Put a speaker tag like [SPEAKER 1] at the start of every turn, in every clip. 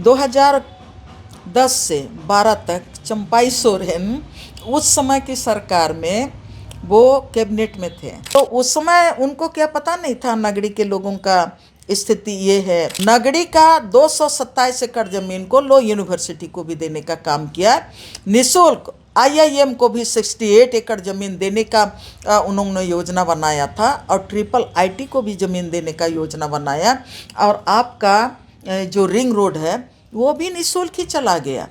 [SPEAKER 1] 2010 से 12 तक चंपाई सोरेन उस समय की सरकार में वो कैबिनेट में थे। तो उस समय उनको क्या पता नहीं था नगड़ी के लोगों का स्थिति ये है। नगड़ी का 227 एकड़ जमीन को लो यूनिवर्सिटी को भी देने का काम किया, निःशुल्क IIM को भी 68 एकड़ ज़मीन देने का उन्होंने योजना बनाया था, और IIIT को भी ज़मीन देने का योजना बनाया। और आपका जो रिंग रोड है वो भी निःशुल्क ही चला गया।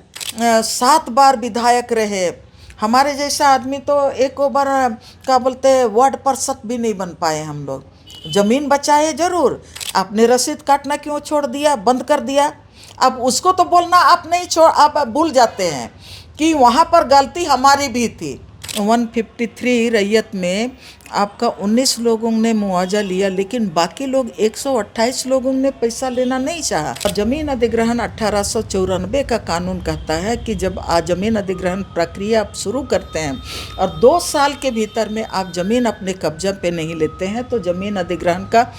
[SPEAKER 1] 7 बार विधायक रहे। हमारे जैसा आदमी तो एक ओवर क्या बोलते हैं वार्ड पार्षद भी नहीं बन पाए हम लोग। ज़मीन बचाए जरूर, आपने रसीद काटना क्यों छोड़ दिया, बंद कर दिया। अब उसको तो बोलना आप नहीं छोड़, आप भूल जाते हैं कि वहाँ पर गलती हमारी भी थी। 153 रैयत में आपका 19 लोगों ने मुआवजा लिया, लेकिन बाकी लोग 128 लोगों ने पैसा लेना नहीं चाहा। और जमीन अधिग्रहण 1894 का कानून कहता है कि जब आप जमीन अधिग्रहण प्रक्रिया आप शुरू करते हैं और 2 साल के भीतर में आप जमीन अपने कब्जा पे नहीं लेते हैं तो जमीन अधिग्रहण का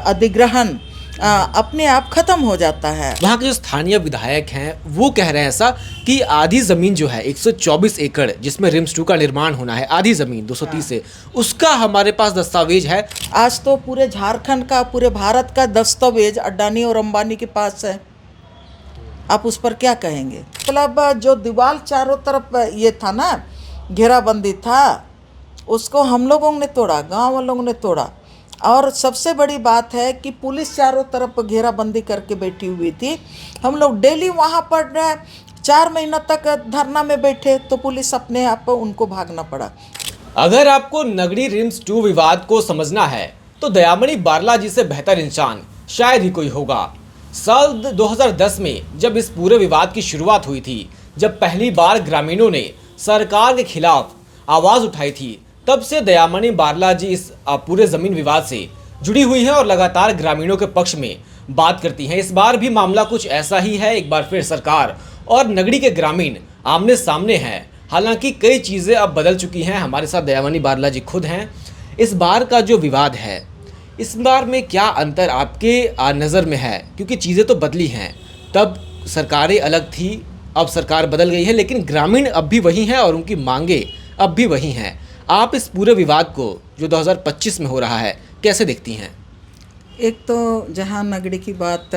[SPEAKER 1] अधिग्रहण अपने आप खत्म हो जाता है।
[SPEAKER 2] वहाँ के जो स्थानीय विधायक हैं वो कह रहे हैं ऐसा कि आधी जमीन जो है 124 एकड़ जिसमें रिम्स 2 का निर्माण होना है, आधी जमीन 230 से, उसका हमारे पास दस्तावेज है।
[SPEAKER 1] आज तो पूरे झारखंड का, पूरे भारत का दस्तावेज अडानी और अंबानी के पास है। आप उस पर क्या कहेंगे? मतलब जो दीवार चारों तरफ ये था ना, घेराबंदी था, उसको हम लोगों ने तोड़ा, गांव वालों ने तोड़ा। और सबसे बड़ी बात है कि पुलिस चारों तरफ घेराबंदी करके बैठी हुई थी। हम लोग डेली वहाँ पर 4 महीना तक धरना में बैठे तो पुलिस अपने आप उनको भागना पड़ा।
[SPEAKER 2] अगर आपको नगड़ी रिम्स 2 विवाद को समझना है तो दयामणि बारला जी से बेहतर इंसान शायद ही कोई होगा। साल 2010 में जब इस पूरे विवाद की शुरुआत हुई थी, जब पहली बार ग्रामीणों ने सरकार के खिलाफ आवाज़ उठाई थी, तब से दयामणि बारला जी इस पूरे ज़मीन विवाद से जुड़ी हुई हैं और लगातार ग्रामीणों के पक्ष में बात करती हैं। इस बार भी मामला कुछ ऐसा ही है। एक बार फिर सरकार और नगड़ी के ग्रामीण आमने सामने हैं। हालांकि कई चीज़ें अब बदल चुकी हैं। हमारे साथ दयामणि बारला जी खुद हैं। इस बार का जो विवाद है, इस बार में क्या अंतर आपके नज़र में है? क्योंकि चीज़ें तो बदली हैं, तब सरकारें अलग थी, अब सरकार बदल गई है, लेकिन ग्रामीण अब भी वही हैं और उनकी मांगे अब भी वही हैं। आप इस पूरे विवाद को जो 2025 में हो रहा है कैसे देखती हैं?
[SPEAKER 1] एक तो जहाँ नगड़ी की बात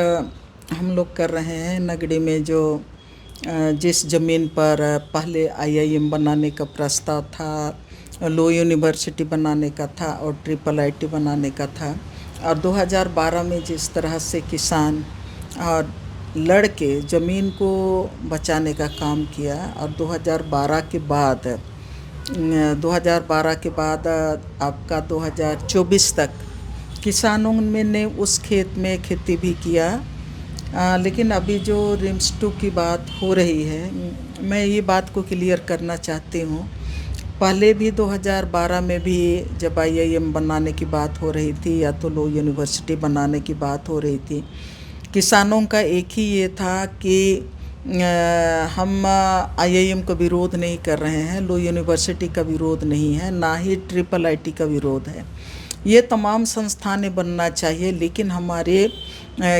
[SPEAKER 1] हम लोग कर रहे हैं, नगड़ी में जो जिस ज़मीन पर पहले IIM बनाने का प्रस्ताव था, लो यूनिवर्सिटी बनाने का था और IIIT बनाने का था, और 2012 में जिस तरह से किसान और लड़के ज़मीन को बचाने का काम किया, और 2012 के बाद आपका 2024 तक किसानों में ने उस खेत में खेती भी किया। लेकिन अभी जो रिम्स 2 की बात हो रही है, मैं ये बात को क्लियर करना चाहती हूँ। पहले भी 2012 में भी जब IIM बनाने की बात हो रही थी या तो लो यूनिवर्सिटी बनाने की बात हो रही थी, किसानों का एक ही ये था कि हम IIM का विरोध नहीं कर रहे हैं, लो यूनिवर्सिटी का विरोध नहीं है, ना ही IIIT का विरोध है। ये तमाम संस्थानें बनना चाहिए, लेकिन हमारे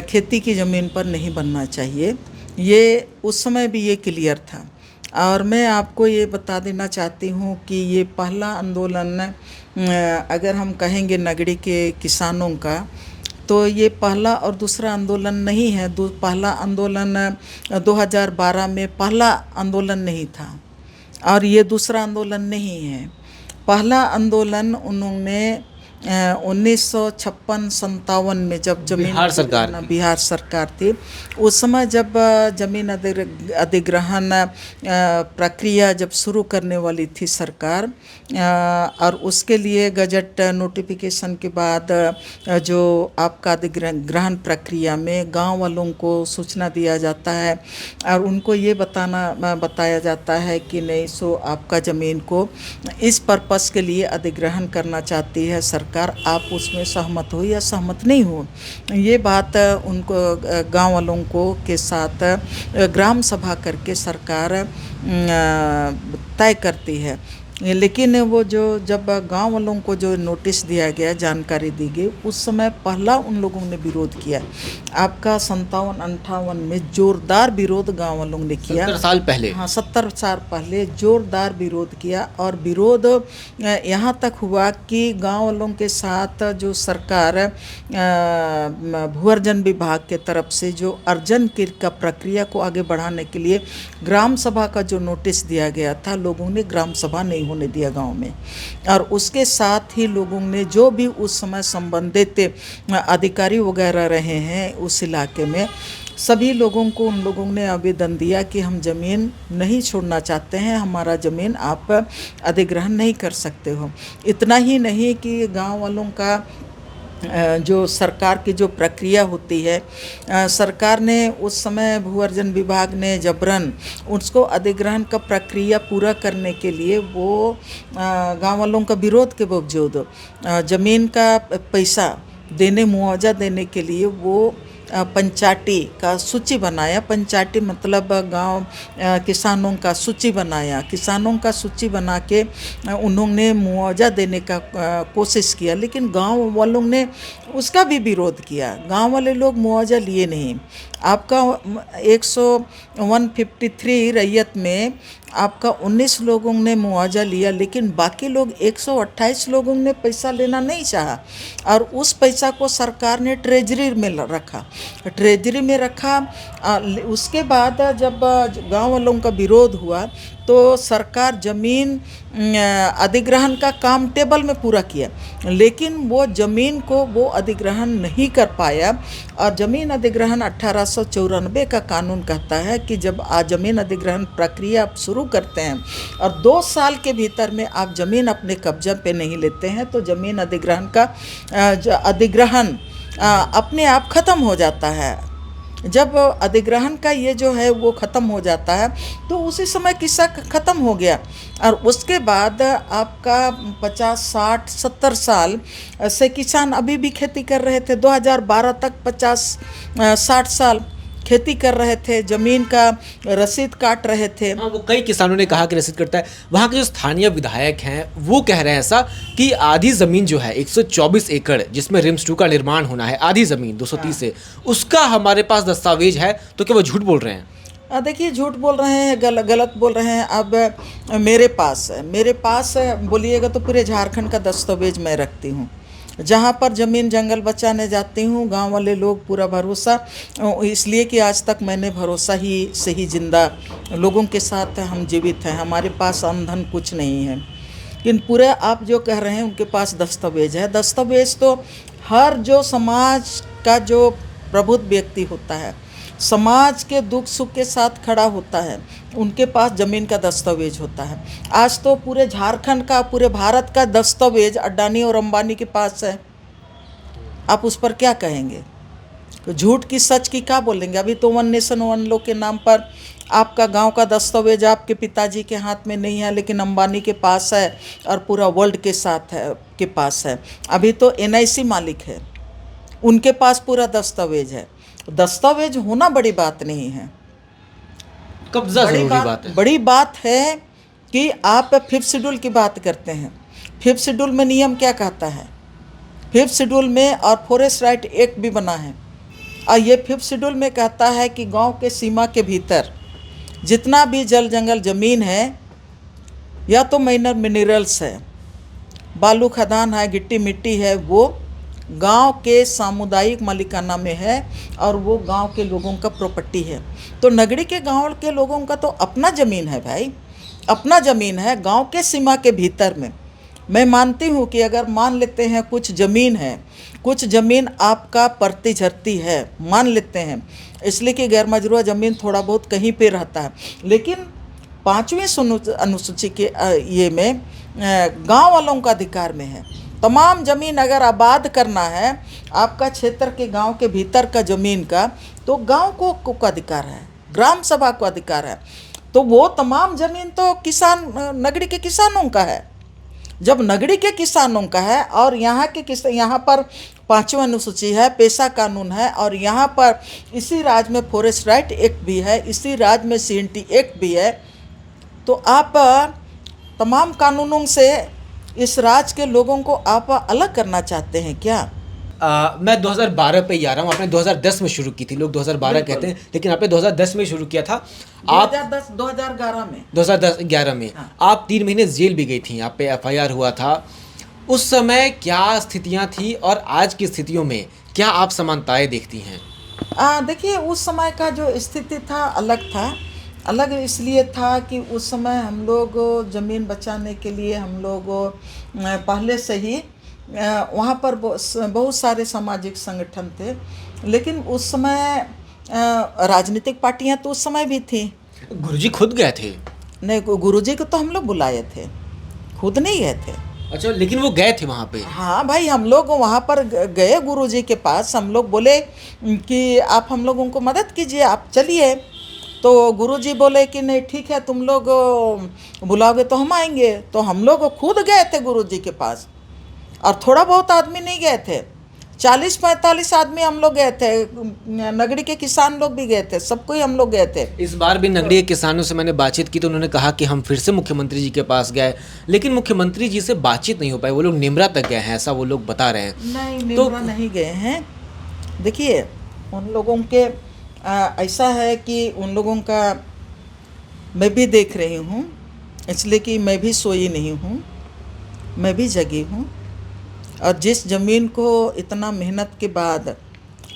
[SPEAKER 1] खेती की ज़मीन पर नहीं बनना चाहिए। ये उस समय भी ये क्लियर था। और मैं आपको ये बता देना चाहती हूँ कि ये पहला आंदोलन अगर हम कहेंगे नगड़ी के किसानों का, तो ये पहला और दूसरा आंदोलन नहीं है। पहला आंदोलन 2012 में पहला आंदोलन नहीं था, और ये दूसरा आंदोलन नहीं है। पहला आंदोलन उन्होंने 1956-57 में जब जमीन बिहार सरकार थी, उस समय जब जमीन अधिग्रहण प्रक्रिया जब शुरू करने वाली थी सरकार, और उसके लिए गजट नोटिफिकेशन के बाद जो आपका अधिग्रहण प्रक्रिया में गांव वालों को सूचना दिया जाता है और उनको ये बताया जाता है कि नहीं सो आपका ज़मीन को इस पर्पस के लिए अधिग्रहण करना चाहती है सरकार, आप उसमें सहमत हो या सहमत नहीं हो। ये बात उनको गांव वालों को के साथ ग्राम सभा करके सरकार तय करती है। लेकिन वो जो जब गांव वालों को जो नोटिस दिया गया, जानकारी दी गई, उस समय पहला उन लोगों ने विरोध किया। आपका 57-58 में जोरदार विरोध गांव वालों ने किया।
[SPEAKER 2] 70 साल पहले।
[SPEAKER 1] हाँ, 70 साल पहले जोरदार विरोध किया। और विरोध यहाँ तक हुआ कि गांव वालों के साथ जो सरकार भूअर्जन विभाग के तरफ से जो अर्जन का प्रक्रिया को आगे बढ़ाने के लिए ग्राम सभा का जो नोटिस दिया गया था, लोगों ने ग्राम सभा नहीं होने दिया गांव में। और उसके साथ ही लोगों ने जो भी उस समय संबंधित अधिकारी वगैरह रहे हैं उस इलाके में, सभी लोगों को उन लोगों ने आवेदन दिया कि हम ज़मीन नहीं छोड़ना चाहते हैं, हमारा ज़मीन आप अधिग्रहण नहीं कर सकते हो। इतना ही नहीं कि गांव वालों का जो सरकार की जो प्रक्रिया होती है, सरकार ने उस समय भूअर्जन विभाग ने जबरन उसको अधिग्रहण का प्रक्रिया पूरा करने के लिए वो गांव वालों का विरोध के बावजूद ज़मीन का पैसा देने, मुआवजा देने के लिए वो पंचायती का सूची बनाया। पंचायती मतलब गांव किसानों का सूची बनाया। किसानों का सूची बना के उन्होंने मुआवजा देने का कोशिश किया, लेकिन गांव वालों ने उसका भी विरोध किया। गांव वाले लोग मुआवजा लिए नहीं। आपका 153 रैयत में आपका 19 लोगों ने मुआवजा लिया, लेकिन बाकी लोग 128 लोगों ने पैसा लेना नहीं चाहा। और उस पैसा को सरकार ने ट्रेजरी में रखा। उसके बाद जब गांव वालों का विरोध हुआ तो सरकार ज़मीन अधिग्रहण का काम टेबल में पूरा किया, लेकिन वो ज़मीन को वो अधिग्रहण नहीं कर पाया। और ज़मीन अधिग्रहण 1894 का कानून कहता है कि जब ज़मीन अधिग्रहण प्रक्रिया आप शुरू करते हैं और 2 साल के भीतर में आप ज़मीन अपने कब्जे पे नहीं लेते हैं तो ज़मीन अधिग्रहण का अधिग्रहण अपने आप ख़त्म हो जाता है। जब अधिग्रहण का ये जो है वो ख़त्म हो जाता है तो उसी समय किस्सा ख़त्म हो गया। और उसके बाद आपका 50, 60, 70 साल से किसान अभी भी खेती कर रहे थे। 2012 तक 50, 60 साल खेती कर रहे थे, ज़मीन का रसीद काट रहे थे।
[SPEAKER 2] हाँ, वो कई किसानों ने कहा कि रसीद कटता है। वहाँ के जो स्थानीय विधायक हैं वो कह रहे हैं ऐसा कि आधी ज़मीन जो है 124 एकड़ जिसमें रिम्स 2 का निर्माण होना है, आधी ज़मीन 230 से, उसका हमारे पास दस्तावेज है। तो क्या वो झूठ बोल रहे हैं?
[SPEAKER 1] देखिए, झूठ बोल रहे हैं, गलत बोल रहे हैं। अब मेरे पास बोलिएगा तो पूरे झारखंड का दस्तावेज मैं रखती हूँ। जहाँ पर ज़मीन जंगल बचाने जाती हूँ, गांव वाले लोग पूरा भरोसा, इसलिए कि आज तक मैंने भरोसा ही से ही जिंदा लोगों के साथ हम जीवित हैं। हमारे पास अंधन कुछ नहीं है। लेकिन पूरे आप जो कह रहे हैं उनके पास दस्तावेज है। दस्तावेज तो हर जो समाज का जो प्रबुद्ध व्यक्ति होता है, समाज के दुख सुख के साथ खड़ा होता है, उनके पास ज़मीन का दस्तावेज होता है। आज तो पूरे झारखंड का, पूरे भारत का दस्तावेज अडानी और अंबानी के पास है। आप उस पर क्या कहेंगे? तो झूठ की सच की क्या बोलेंगे? अभी तो 1 नेशन 1 लॉ के नाम पर आपका गांव का दस्तावेज आपके पिताजी के हाथ में नहीं है, लेकिन अंबानी के पास है और पूरा वर्ल्ड के साथ है के पास है। अभी तो NIC मालिक है, उनके पास पूरा दस्तावेज है। दस्तावेज होना बड़ी बात नहीं है,
[SPEAKER 2] कब्जा जरूरी बात है।
[SPEAKER 1] बड़ी बात है कि आप 5th शेड्यूल की बात करते हैं। 5th शेड्यूल में नियम क्या कहता है? 5th शेड्यूल में और फॉरेस्ट राइट एक्ट भी बना है, और ये 5th शेड्यूल में कहता है कि गांव के सीमा के भीतर जितना भी जल जंगल ज़मीन है, या तो माइनर मिनरल्स है, बालू खदान है, गिट्टी मिट्टी है, वो गांव के सामुदायिक मालिकाना में है और वो गांव के लोगों का प्रॉपर्टी है। तो नगड़ी के गांव के लोगों का तो अपना ज़मीन है भाई, अपना ज़मीन है गांव के सीमा के भीतर में। मैं मानती हूँ कि अगर मान लेते हैं कुछ ज़मीन है, कुछ ज़मीन आपका परती झरती है, मान लेते हैं, इसलिए कि गैर मजरूआ ज़मीन थोड़ा बहुत कहीं पे रहता है, लेकिन 5वीं अनुसूची के ये में गांव वालों का अधिकार में है। तमाम ज़मीन अगर आबाद करना है आपका क्षेत्र के गांव के भीतर का ज़मीन का, तो गांव को अधिकार है, ग्राम सभा को अधिकार है। तो वो तमाम ज़मीन तो किसान, नगरी के किसानों का है। जब नगरी के किसानों का है और यहाँ पर 5वीं अनुसूची है, पेशा कानून है, और यहाँ पर इसी राज्य में फॉरेस्ट राइट एक्ट भी है, इसी राज्य में CNT एक्ट भी है, तो आप तमाम कानूनों से इस राज्य के लोगों को आप अलग करना चाहते हैं क्या?
[SPEAKER 2] मैं 2012 पे ही आ रहा हूँ। आपने 2010 में शुरू की थी, लोग 2012 कहते हैं, लेकिन आपने 2010 में शुरू किया था। आप
[SPEAKER 1] 2011 में
[SPEAKER 2] 2011 में
[SPEAKER 1] हाँ।
[SPEAKER 2] आप 3 महीने जेल भी गई थी, आप पे FIR हुआ था। उस समय क्या स्थितियाँ थी और आज की स्थितियों में क्या आप समानताएं देखती हैं?
[SPEAKER 1] देखिए, उस समय का जो स्थिति था अलग था। अलग इसलिए था कि उस समय हम लोग ज़मीन बचाने के लिए हम लोग पहले से ही वहाँ पर बहुत सारे सामाजिक संगठन थे, लेकिन उस समय राजनीतिक पार्टियाँ तो उस समय भी थी।
[SPEAKER 2] गुरुजी खुद गए थे?
[SPEAKER 1] नहीं, गुरुजी को तो हम लोग बुलाए थे, खुद नहीं गए थे।
[SPEAKER 2] अच्छा, लेकिन वो गए थे वहाँ पे?
[SPEAKER 1] हाँ भाई, हम लोग वहाँ पर गए गुरुजी के पास। हम लोग बोले कि आप हम लोगों को मदद कीजिए, आप चलिए। तो गुरुजी बोले कि नहीं ठीक है, तुम लोग बुलाओगे तो हम आएंगे। तो हम लोग खुद गए थे गुरुजी के पास, और थोड़ा बहुत आदमी नहीं गए थे, 40-45 आदमी हम लोग गए थे। नगरी के किसान लोग भी गए थे, सबको ही हम लोग गए थे।
[SPEAKER 2] इस बार भी नगरीय किसानों से मैंने बातचीत की तो उन्होंने कहा कि हम फिर से मुख्यमंत्री जी के पास गए, लेकिन मुख्यमंत्री जी से बातचीत नहीं हो पाई। वो लोग निमरा तक गए हैं, ऐसा वो लोग बता रहे हैं।
[SPEAKER 1] नहीं, निमरा नहीं गए हैं। देखिए, उन लोगों के ऐसा है कि उन लोगों का मैं भी देख रही हूँ, इसलिए कि मैं भी सोई नहीं हूँ, मैं भी जगी हूँ। और जिस ज़मीन को इतना मेहनत के बाद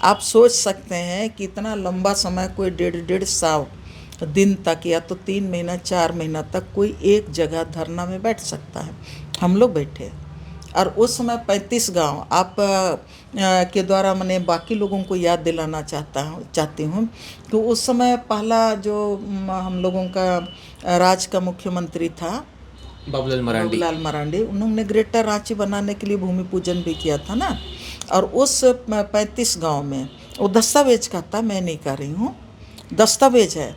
[SPEAKER 1] आप सोच सकते हैं कि इतना लंबा समय, कोई 1.5 दिन तक या तो 3 महीना 4 महीना तक कोई एक जगह धरना में बैठ सकता है। हम लोग बैठे, और उस समय 35 गांव आप के द्वारा मैंने बाकी लोगों को याद दिलाना चाहती हूँ कि उस समय पहला जो हम लोगों का राज्य का मुख्यमंत्री था बाबूलाल मरांडी, उन्होंने ग्रेटर रांची बनाने के लिए भूमि पूजन भी किया था ना। और उस 35 गांव में वो दस्तावेज का था, मैं नहीं कर रही हूँ, दस्तावेज है।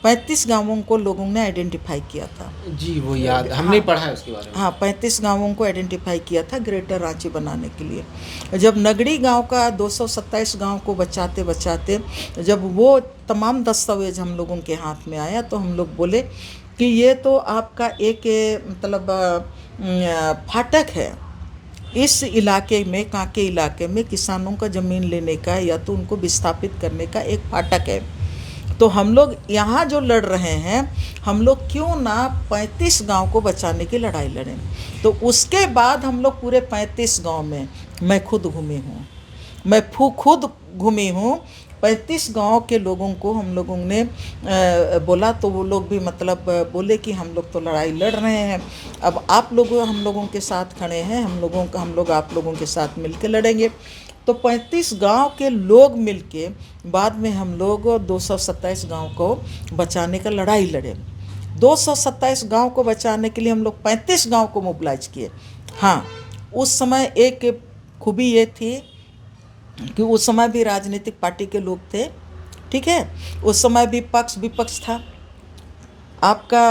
[SPEAKER 1] 35 गांवों को लोगों ने आइडेंटिफाई किया था।
[SPEAKER 2] जी, वो याद हमने पढ़ा है उसके बारे में।
[SPEAKER 1] हाँ, 35 गांवों को आइडेंटिफाई किया था ग्रेटर रांची बनाने के लिए। जब नगड़ी गांव का 227 गांव को बचाते बचाते जब वो तमाम दस्तावेज हम लोगों के हाथ में आया, तो हम लोग बोले कि ये तो आपका एक मतलब फाटक है इस इलाके में, कांके इलाके में किसानों का ज़मीन लेने का या तो उनको विस्थापित करने का एक फाटक है। तो हम लोग यहाँ जो लड़ रहे हैं, हम लोग क्यों ना 35 गांव को बचाने की लड़ाई लड़ें। तो उसके बाद हम लोग पूरे 35 गांव में मैं खुद घूमी हूँ, मैं खुद घूमी हूँ। 35 गांव के लोगों को हम लोगों ने बोला, तो वो लोग भी मतलब बोले कि हम लोग तो लड़ाई लड़ रहे हैं, अब आप लोग हम लोगों के साथ खड़े हैं, हम लोग आप लोगों के साथ मिलकर लड़ेंगे। तो 35 गांव के लोग मिलके बाद में हम लोग 227 गांव को बचाने का लड़ाई लड़े। 227 गांव को बचाने के लिए हम लोग 35 गांव को मोबिलाइज किए। हाँ, उस समय एक खूबी ये थी कि उस समय भी राजनीतिक पार्टी के लोग थे, ठीक है। उस समय भी पक्ष विपक्ष था। आपका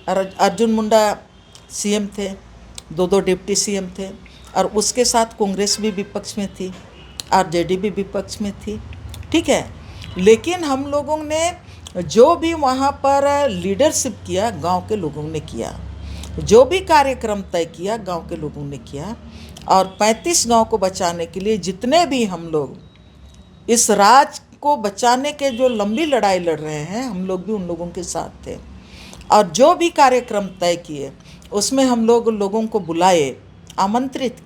[SPEAKER 1] अर्जुन मुंडा CM थे, 2 डिप्टी CM थे, और उसके साथ कांग्रेस भी विपक्ष में थी, RJD भी विपक्ष में थी, ठीक है। लेकिन हम लोगों ने जो भी वहाँ पर लीडरशिप किया, गांव के लोगों ने किया, जो भी कार्यक्रम तय किया गांव के लोगों ने किया। और 35 गांव को बचाने के लिए जितने भी हम लोग इस राज्य को बचाने के जो लंबी लड़ाई लड़ रहे हैं, हम लोग भी उन लोगों के साथ थे। और जो भी कार्यक्रम तय किए उसमें हम लोग लोगों को बुलाए, आमंत्रित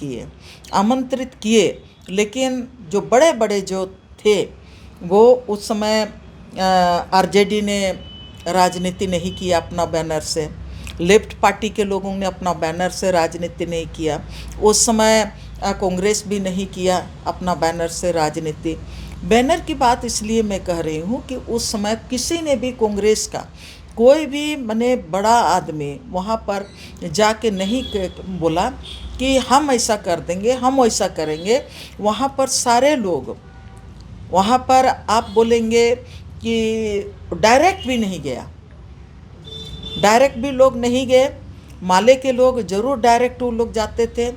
[SPEAKER 1] किए। लेकिन जो बड़े बड़े जो थे वो उस समय RJD ने राजनीति नहीं किया अपना बैनर से, लेफ्ट पार्टी के लोगों ने अपना बैनर से राजनीति नहीं किया। उस समय कांग्रेस भी नहीं किया अपना बैनर से राजनीति। बैनर की बात इसलिए मैं कह रही हूँ कि उस समय किसी ने भी कांग्रेस का कोई भी मने बड़ा आदमी वहाँ पर जाके नहीं बोला कि हम ऐसा कर देंगे, हम वैसा करेंगे। वहाँ पर सारे लोग, वहाँ पर आप बोलेंगे कि डायरेक्ट भी नहीं गया, डायरेक्ट भी लोग नहीं गए। माले के लोग ज़रूर डायरेक्ट वो लोग जाते थे,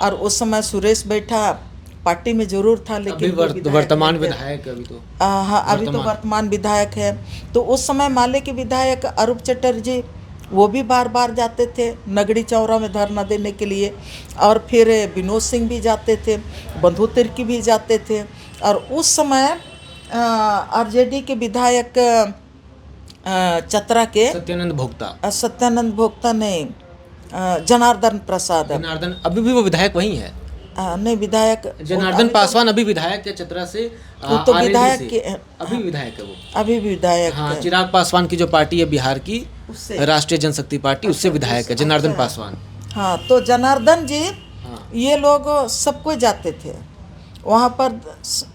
[SPEAKER 1] और उस समय सुरेश बैठा पार्टी में ज़रूर था, लेकिन
[SPEAKER 2] वर्तमान विधायक अभी तो
[SPEAKER 1] हाँ, अभी तो वर्तमान विधायक है। तो उस समय माले के विधायक अरूप चटर्जी वो भी बार बार जाते थे नगड़ी चौरा में धरना देने के लिए। और फिर विनोद सिंह भी जाते थे, बंधु तिर्की भी जाते थे। और उस समय आरजेडी के विधायक चतरा के सत्यानंद भोक्ता नहीं, जनार्दन प्रसाद।
[SPEAKER 2] जनार्दन अभी भी वो विधायक वही है?
[SPEAKER 1] नहीं, विधायक
[SPEAKER 2] जनार्दन पासवान अभी विधायक है चतरा से।
[SPEAKER 1] वो तो विधायक के
[SPEAKER 2] अभी विधायक है वो,
[SPEAKER 1] अभी भी विधायक।
[SPEAKER 2] हाँ, चिराग पासवान की जो पार्टी है बिहार की राष्ट्रीय जनशक्ति पार्टी, उससे विधायक है जनार्दन पासवान।
[SPEAKER 1] हाँ, तो जनार्दन जी ये लोग सब कोई जाते थे वहाँ पर,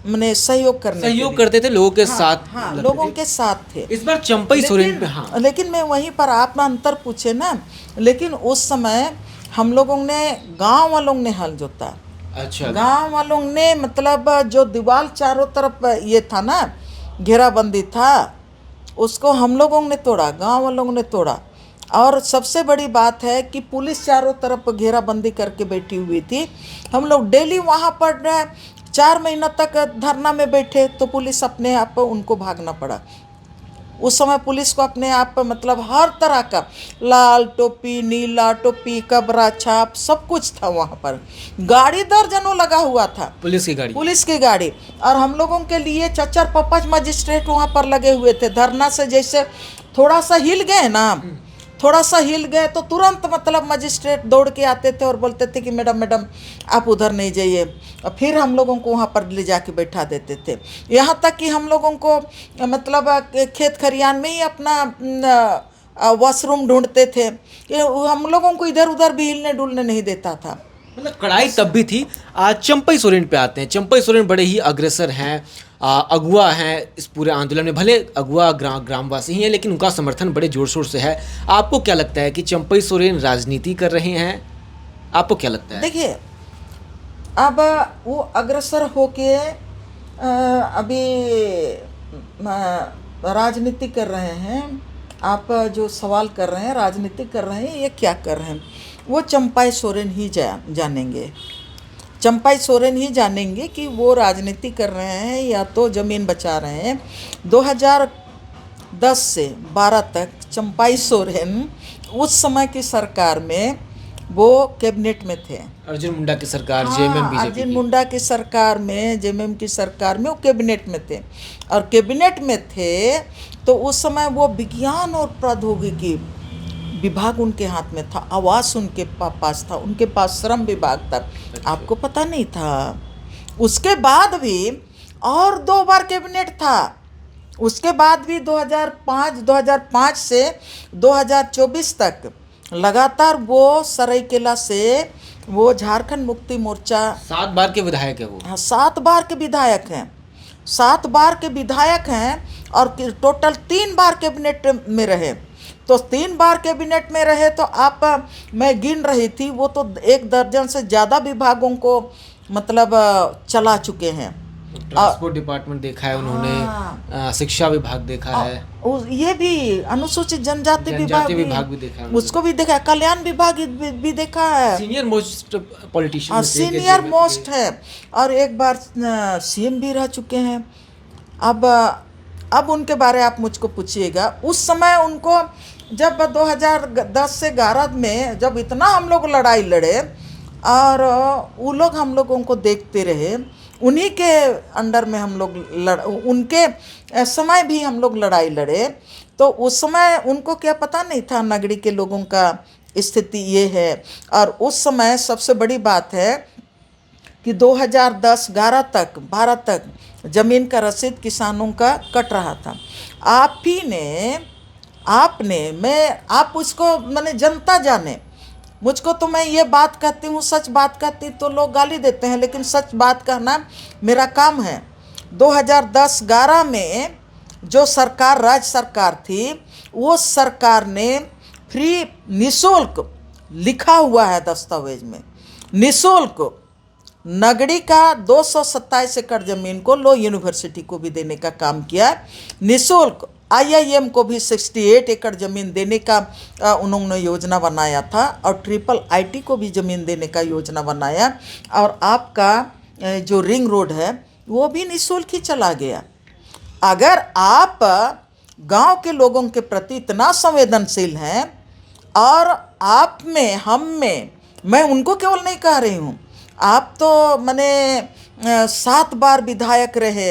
[SPEAKER 1] मैंने सहयोग
[SPEAKER 2] करते थे लोगों के साथ।
[SPEAKER 1] हाँ, लोगों के साथ थे।
[SPEAKER 2] इस बार चंपई सोरेन पे हाँ,
[SPEAKER 1] लेकिन मैं वहीं पर आप ना अंतर पूछे ना, लेकिन उस समय हम लोगों ने, गांव वालों ने हल जोता।
[SPEAKER 2] अच्छा,
[SPEAKER 1] गांव वालों ने मतलब जो दीवार चारों तरफ ये था ना, घेराबंदी था, उसको हम लोगों ने तोड़ा, गांव वालों ने तोड़ा। और सबसे बड़ी बात है कि पुलिस चारों तरफ घेराबंदी करके बैठी हुई थी। हम लोग डेली वहाँ पर 4 महीना तक धरना में बैठे, तो पुलिस अपने आप उनको भागना पड़ा। उस समय पुलिस को अपने आप मतलब हर तरह का लाल टोपी, नीला टोपी, कबरा छाप सब कुछ था वहाँ पर। गाड़ी दर्जनों लगा हुआ था, पुलिस की गाड़ी। और हम लोगों के लिए 4-5 मजिस्ट्रेट वहाँ पर लगे हुए थे। धरना से जैसे थोड़ा सा हिल गए ना, थोड़ा सा हिल गए तो तुरंत मतलब मजिस्ट्रेट दौड़ के आते थे और बोलते थे कि मैडम आप उधर नहीं जाइए। और फिर हम लोगों को वहाँ पर ले जाके बैठा देते थे। यहाँ तक कि हम लोगों को मतलब खेत खरियान में ही अपना वॉशरूम ढूंढते थे कि हम लोगों को इधर उधर भी हिलने डुलने नहीं देता था।
[SPEAKER 2] मतलब कड़ाई तब भी थी। आज चंपई सोरेन पे आते हैं। चंपई सोरेन बड़े ही अग्रसर हैं, अगुआ हैं इस पूरे आंदोलन में। भले अगुआ ग्रामवासी ही हैं, लेकिन उनका समर्थन बड़े जोर शोर से है। आपको क्या लगता है कि चंपई सोरेन राजनीति कर रहे हैं? आपको क्या लगता है?
[SPEAKER 1] देखिए, अब वो अग्रसर होके अभी राजनीति कर रहे हैं। आप जो सवाल कर रहे हैं राजनीति कर रहे हैं, ये क्या कर रहे हैं, वो चंपई सोरेन ही जानेंगे। चंपई सोरेन ही जानेंगे कि वो राजनीति कर रहे हैं या तो ज़मीन बचा रहे हैं। 2010 से 12 तक चंपई सोरेन उस समय की सरकार में वो कैबिनेट में थे।
[SPEAKER 2] अर्जुन मुंडा की सरकार, जेएमएम बीजेपी की।
[SPEAKER 1] अर्जुन मुंडा की सरकार में, जेएमएम की सरकार में वो कैबिनेट में थे। और कैबिनेट में थे तो उस समय वो विज्ञान और प्रौद्योगिकी विभाग उनके हाथ में था, आवास उनके पास था, उनके पास श्रम विभाग था। आपको पता नहीं था? उसके बाद भी और 2 बार कैबिनेट था। उसके बाद भी 2005 से 2024 तक लगातार वो सरायकेला से वो झारखंड मुक्ति मोर्चा
[SPEAKER 2] 7 बार के विधायक है वो।
[SPEAKER 1] हाँ, 7 बार के विधायक हैं, 7 बार के विधायक हैं। और टोटल 3 बार कैबिनेट में रहे। तो 3 बार कैबिनेट में रहे तो आप, मैं गिन रही थी, वो तो 1 दर्जन से ज़्यादा विभागों को मतलब चला चुके हैं।
[SPEAKER 2] ट्रांसपोर्ट डिपार्टमेंट देखा है उन्होंने, शिक्षा विभाग देखा है,
[SPEAKER 1] ये भी अनुसूचित जनजाति विभाग भी देखा है, उसको भी देखा है, कल्याण विभाग भी देखा है।
[SPEAKER 2] Senior most politician,
[SPEAKER 1] senior most है। और एक बार सीएम भी रह चुके हैं। अब उनके बारे आप मुझको पूछिएगा। उस समय उनको जब 2010 से 11 में जब इतना हम लोग लड़ाई लड़े और वो लोग हम लोगों को देखते रहे, उन्हीं के अंडर में हम लोग उनके समय भी हम लोग लड़ाई लड़े। तो उस समय उनको क्या पता नहीं था नगरी के लोगों का स्थिति ये है। और उस समय सबसे बड़ी बात है कि 2010-11 तक 12 तक ज़मीन का रसीद किसानों का कट रहा था। आप उसको मैंने जनता जाने, मुझको तो मैं ये बात कहती हूँ, सच बात कहती तो लोग गाली देते हैं, लेकिन सच बात कहना मेरा काम है। 2010-11 में जो सरकार, राज्य सरकार थी, वो सरकार ने फ्री निःशुल्क, लिखा हुआ है दस्तावेज में, निःशुल्क नगड़ी का 227 एकड़ ज़मीन को लो यूनिवर्सिटी को भी देने का काम किया। निःशुल्क IIM को भी 68 एकड़ ज़मीन देने का उन्होंने योजना बनाया था। और IIIT को भी ज़मीन देने का योजना बनाया। और आपका जो रिंग रोड है वो भी निःशुल्क ही चला गया। अगर आप गांव के लोगों के प्रति इतना संवेदनशील हैं और आप में, हम में, मैं उनको केवल नहीं कह रही हूँ, आप तो मैंने 7 बार विधायक रहे,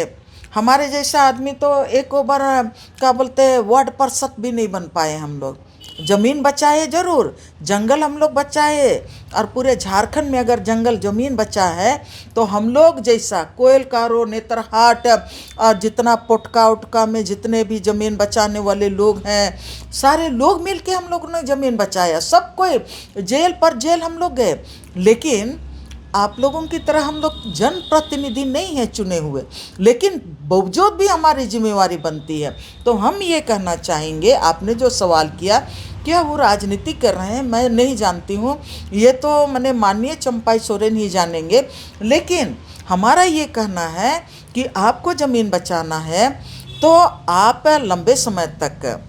[SPEAKER 1] हमारे जैसा आदमी तो एक बार क्या बोलते हैं वार्ड पार्षद भी नहीं बन पाए हम लोग। ज़मीन बचाए जरूर, जंगल हम लोग बचाए, और पूरे झारखंड में अगर जंगल ज़मीन बचा है तो हम लोग जैसा कोयलकारो, नेतरहाट और जितना पोटका उटका में जितने भी ज़मीन बचाने वाले लोग हैं, सारे लोग मिल के हम लोग ने ज़मीन बचाया। सब कोई जेल पर जेल हम लोग गए, लेकिन आप लोगों की तरह हम लोग जनप्रतिनिधि नहीं हैं चुने हुए, लेकिन बावजूद भी हमारी जिम्मेवारी बनती है। तो हम ये कहना चाहेंगे, आपने जो सवाल किया क्या वो राजनीति कर रहे हैं, मैं नहीं जानती हूँ, ये तो मैंने माननीय चंपाई सोरेन ही जानेंगे। लेकिन हमारा ये कहना है कि आपको ज़मीन बचाना है तो आप लंबे समय तक,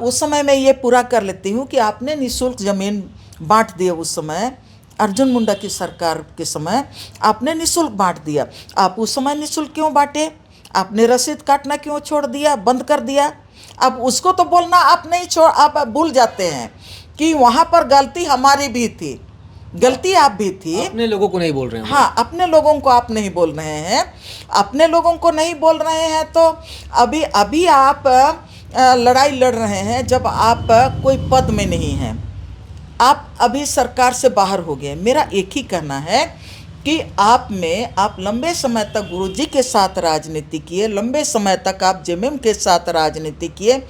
[SPEAKER 1] उस समय मैं ये पूरा कर लेती हूँ कि आपने निःशुल्क ज़मीन बांट दिए। उस समय अर्जुन मुंडा की सरकार के समय आपने निःशुल्क बांट दिया। आप उस समय निःशुल्क क्यों बांटे? आपने रसीद काटना क्यों छोड़ दिया, बंद कर दिया? अब उसको तो बोलना आप नहीं छोड़, आप भूल जाते हैं कि वहाँ पर गलती हमारी भी थी, गलती आप भी थी।
[SPEAKER 2] अपने लोगों को नहीं बोल रहे हैं।
[SPEAKER 1] हाँ, अपने लोगों को आप नहीं बोल रहे हैं, अपने लोगों को नहीं बोल रहे हैं। तो अभी अभी आप लड़ाई लड़ रहे हैं जब आप कोई पद में नहीं हैं, आप अभी सरकार से बाहर हो गए। मेरा एक ही कहना है कि आप लंबे समय तक गुरुजी के साथ राजनीति किए, लंबे समय तक आप जेएमएम के साथ राजनीति किए,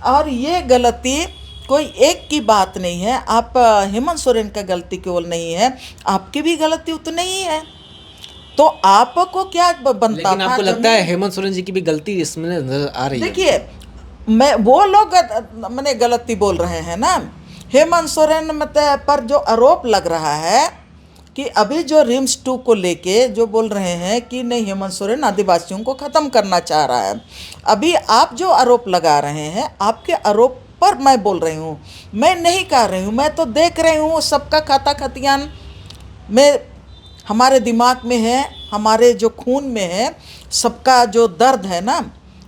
[SPEAKER 1] और ये गलती कोई एक की बात नहीं है। आप हेमंत सोरेन का गलती केवल नहीं है, आपकी भी गलती उतनी ही है। तो आपको क्या बनता
[SPEAKER 2] लेकिन
[SPEAKER 1] था?
[SPEAKER 2] आपको लगता है हेमंत सोरेन जी की भी गलती इसमें नजर आ रही है?
[SPEAKER 1] देखिए, मैं वो लोग मैंने गलती बोल रहे हैं ना, हेमंत सोरेन पर जो आरोप लग रहा है कि अभी जो रिम्स 2 को लेके जो बोल रहे हैं कि नहीं, हेमंत सोरेन आदिवासियों को ख़त्म करना चाह रहा है। अभी आप जो आरोप लगा रहे हैं, आपके आरोप पर मैं बोल रही हूँ, मैं नहीं कह रही हूँ, मैं तो देख रही हूँ सबका खाता खतियान में हमारे दिमाग में है, हमारे जो खून में है, सबका जो दर्द है ना,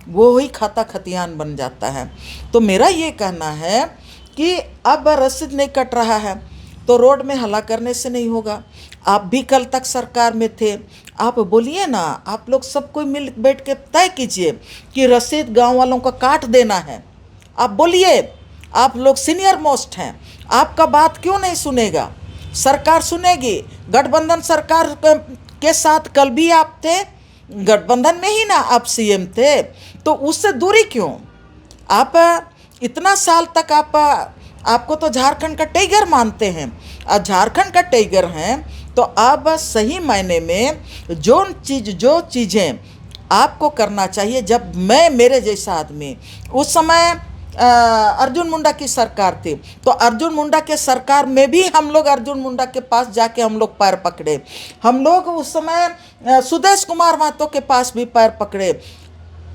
[SPEAKER 1] वो ही खाता खतियान बन जाता है। तो मेरा ये कहना है कि अब रसीद नहीं कट रहा है तो रोड में हल्ला करने से नहीं होगा। आप भी कल तक सरकार में थे, आप बोलिए ना, आप लोग सब कोई मिल बैठ के तय कीजिए कि रसीद गांव वालों का काट देना है। आप बोलिए, आप लोग सीनियर मोस्ट हैं, आपका बात क्यों नहीं सुनेगा? सरकार सुनेगी। गठबंधन सरकार के साथ कल भी आप थे, गठबंधन में ही ना आप सीएम थे, तो उससे दूरी क्यों? आप इतना साल तक आपको तो झारखंड का टाइगर मानते हैं, और झारखंड का टाइगर हैं तो आप सही मायने में जो चीज़ें आपको करना चाहिए। जब मेरे जैसा आदमी उस समय अर्जुन मुंडा की सरकार थी, तो अर्जुन मुंडा के सरकार में भी हम लोग अर्जुन मुंडा के पास जाके हम लोग पैर पकड़े। हम लोग उस समय सुदेश कुमार महतो के पास भी पैर पकड़े।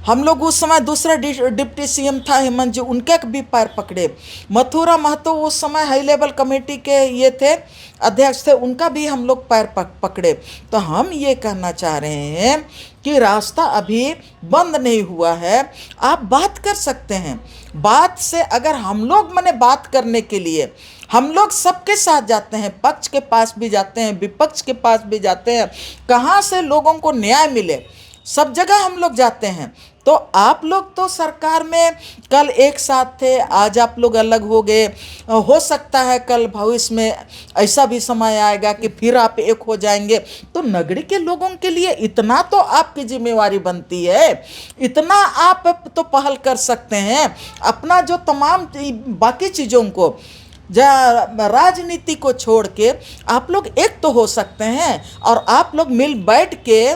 [SPEAKER 1] हम लोग उस समय दूसरा डिप्टी सीएम था हेमंत जी, उनके भी पैर पकड़े। मथुरा महतो उस समय हाई लेवल कमेटी के ये थे, अध्यक्ष थे, उनका भी हम लोग पैर पकड़े। तो हम ये कहना चाह रहे हैं कि रास्ता अभी बंद नहीं हुआ है, आप बात कर सकते हैं। बात से अगर हम लोग बात करने के लिए हम लोग सबके साथ जाते हैं, पक्ष के पास भी जाते हैं, विपक्ष के पास भी जाते हैं, कहाँ से लोगों को न्याय मिले, सब जगह हम लोग जाते हैं। तो आप लोग तो सरकार में कल एक साथ थे, आज आप लोग अलग हो गए। हो सकता है कल भविष्य में ऐसा भी समय आएगा कि फिर आप एक हो जाएंगे। तो नगरी के लोगों के लिए इतना तो आपकी जिम्मेवारी बनती है, इतना आप तो पहल कर सकते हैं। अपना जो तमाम बाकी चीज़ों को, राजनीति को छोड़ के आप लोग एक तो हो सकते हैं, और आप लोग मिल बैठ के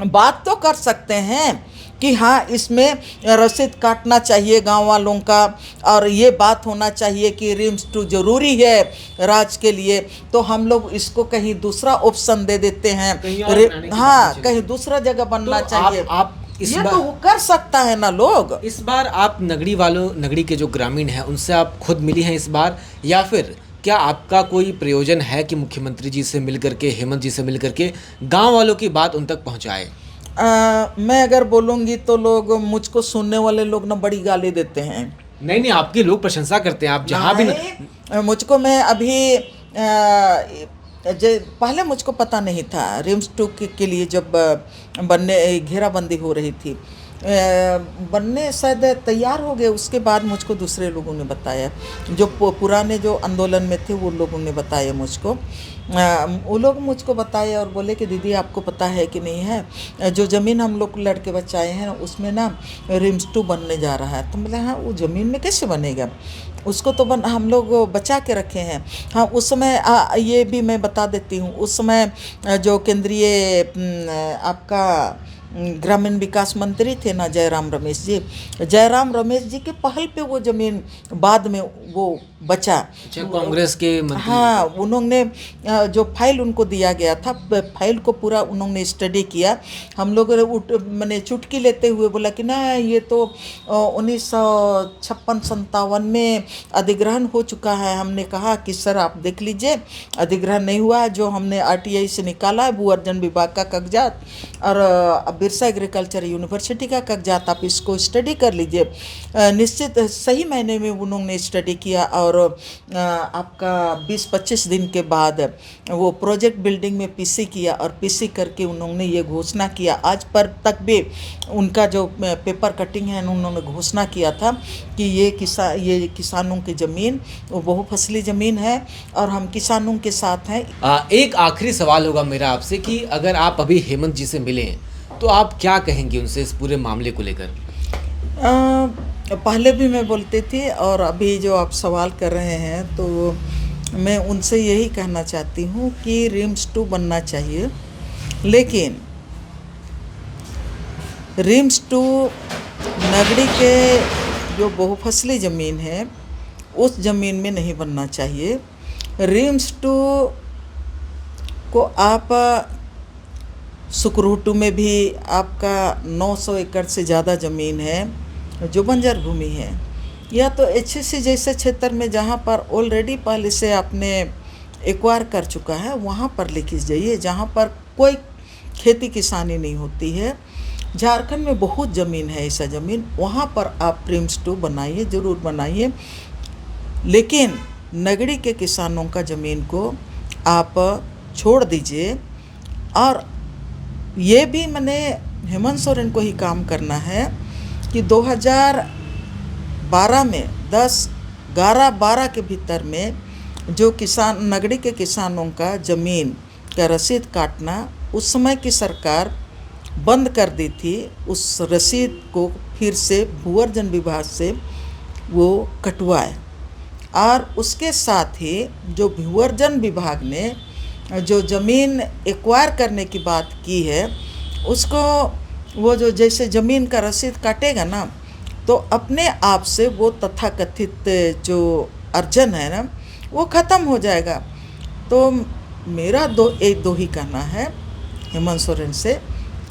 [SPEAKER 1] बात तो कर सकते हैं कि हाँ, इसमें रसीद काटना चाहिए गांव वालों का, और ये बात होना चाहिए कि रिम्स 2 जरूरी है राज के लिए। तो हम लोग इसको कहीं दूसरा ऑप्शन दे देते हैं, हाँ, कहीं दूसरा जगह बनना
[SPEAKER 2] तो
[SPEAKER 1] चाहिए।
[SPEAKER 2] आप इस
[SPEAKER 1] ये
[SPEAKER 2] बार
[SPEAKER 1] तो कर सकता है ना लोग।
[SPEAKER 2] इस बार आप नगरी के जो ग्रामीण हैं उनसे आप खुद मिली हैं इस बार, या फिर क्या आपका कोई प्रयोजन है कि मुख्यमंत्री जी से मिलकर के, हेमंत जी से मिलकर के गांव वालों की बात उन तक पहुंचाए?
[SPEAKER 1] मैं अगर बोलूँगी तो लोग मुझको सुनने वाले लोग ना बड़ी गाली देते हैं
[SPEAKER 2] नहीं नहीं, आपकी लोग प्रशंसा करते हैं, आप जहाँ भी
[SPEAKER 1] मुझको मैं अभी पहले मुझको पता नहीं था रिम्स 2 के लिए जब बनने घेराबंदी हो रही थी, बनने शायद तैयार हो गए, उसके बाद मुझको दूसरे लोगों ने बताया, जो पुराने जो आंदोलन में थे वो लोगों ने बताया मुझको। वो लोग मुझको बताए और बोले कि दीदी आपको पता है कि नहीं है, जो ज़मीन हम लोग लड़के बचाए हैं उसमें ना रिम्स 2 बनने जा रहा है। तो बोले हाँ वो ज़मीन में कैसे बनेगा, उसको तो हम लोग बचा के रखे हैं। हाँ उस समय ये भी मैं बता देती हूँ, उस समय जो केंद्रीय आपका ग्रामीण विकास मंत्री थे ना जयराम रमेश जी के पहल पे वो ज़मीन बाद में वो बचा।
[SPEAKER 2] कांग्रेस के मंत्री,
[SPEAKER 1] हाँ उन्होंने जो फाइल उनको दिया गया था, फाइल को पूरा उन्होंने स्टडी किया। हम लोग मैंने चुटकी लेते हुए बोला कि ना ये तो 1956-57 में अधिग्रहण हो चुका है। हमने कहा कि सर आप देख लीजिए अधिग्रहण नहीं हुआ है, जो हमने RTI से निकाला है भू अर्जन विभाग का कागजात और बिरसा एग्रीकल्चर यूनिवर्सिटी का कागजात, आप इसको स्टडी कर लीजिए। निश्चित सही महीने में उन्होंने स्टडी किया और आपका 20-25 दिन के बाद वो प्रोजेक्ट बिल्डिंग में PC किया और PC करके उन्होंने ये घोषणा किया। आज पर तक भी उनका जो पेपर कटिंग है उन्होंने घोषणा किया था कि ये किसानों की ज़मीन वो बहुफसली ज़मीन है और हम किसानों के साथ हैं।
[SPEAKER 2] एक आखिरी सवाल होगा मेरा आपसे कि अगर आप अभी हेमंत जी से मिलें तो आप क्या कहेंगे उनसे इस पूरे मामले को लेकर?
[SPEAKER 1] पहले भी मैं बोलती थी और अभी जो आप सवाल कर रहे हैं तो मैं उनसे यही कहना चाहती हूँ कि रिम्स 2 बनना चाहिए, लेकिन रिम्स 2 नगड़ी के जो बहुफसली ज़मीन है उस ज़मीन में नहीं बनना चाहिए। रिम्स 2 को आप सुकरूटू में भी आपका 900 एकड़ से ज़्यादा ज़मीन है जो बंजर भूमि है, या तो HSC जैसे क्षेत्र में जहाँ पर ऑलरेडी पहले से आपने एक्वायर कर चुका है वहाँ पर लेके जाइए, जहाँ पर कोई खेती किसानी नहीं होती है। झारखंड में बहुत ज़मीन है ऐसा ज़मीन, वहाँ पर आप रिम्स 2 बनाइए, ज़रूर बनाइए, लेकिन नगड़ी के किसानों का ज़मीन को आप छोड़ दीजिए। और ये भी मैंने हेमंत सोरेन को ही काम करना है कि 2012 में 10-11-12 के भीतर में जो किसान नगड़ी के किसानों का ज़मीन का रसीद काटना उस समय की सरकार बंद कर दी थी, उस रसीद को फिर से भू अर्जन विभाग से वो कटवाए। और उसके साथ ही जो भू अर्जन विभाग ने जो ज़मीन एक्वायर करने की बात की है उसको वो जो जैसे ज़मीन का रसीद काटेगा ना तो अपने आप से वो तथाकथित जो अर्जन है ना वो ख़त्म हो जाएगा। तो मेरा दो ही कहना है हेमंत सोरेन से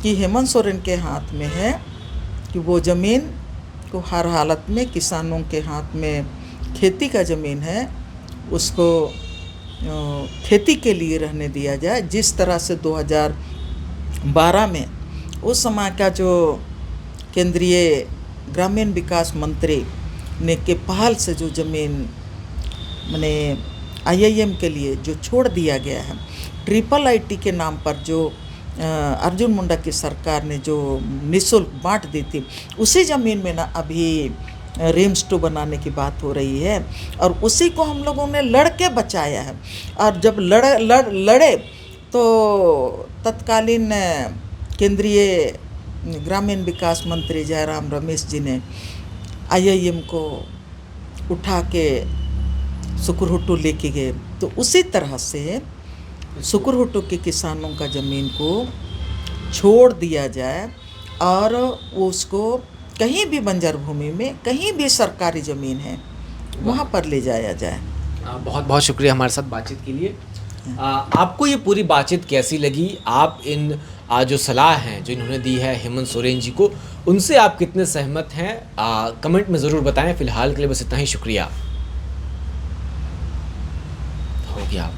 [SPEAKER 1] कि हेमंत सोरेन के हाथ में है कि वो ज़मीन को हर हालत में किसानों के हाथ में खेती का ज़मीन है उसको खेती के लिए रहने दिया जाए। जिस तरह से 2012 में उस समय का जो केंद्रीय ग्रामीण विकास मंत्री ने के पहल से जो ज़मीन मैंने IIM के लिए जो छोड़ दिया गया है, IIIT के नाम पर जो अर्जुन मुंडा की सरकार ने जो निःशुल्क बांट दी थी, उसी ज़मीन में ना अभी रिम्स 2 बनाने की बात हो रही है और उसी को हम लोगों ने लड़के बचाया है। और जब लड़े तो तत्कालीन केंद्रीय ग्रामीण विकास मंत्री जयराम रमेश जी ने IIM को उठा के सुकुरहुटू लेके गए। तो उसी तरह से सुकुरहुटू के किसानों का ज़मीन को छोड़ दिया जाए और उसको कहीं भी बंजर भूमि में कहीं भी सरकारी ज़मीन है वहाँ पर ले जाया जाए।
[SPEAKER 2] बहुत बहुत शुक्रिया हमारे साथ बातचीत के लिए। आपको ये पूरी बातचीत कैसी लगी? आप इन जो सलाह हैं जो इन्होंने दी है हेमंत सोरेन जी को, उनसे आप कितने सहमत हैं? कमेंट में ज़रूर बताएं। फिलहाल के लिए बस इतना ही, शुक्रिया। हो गया।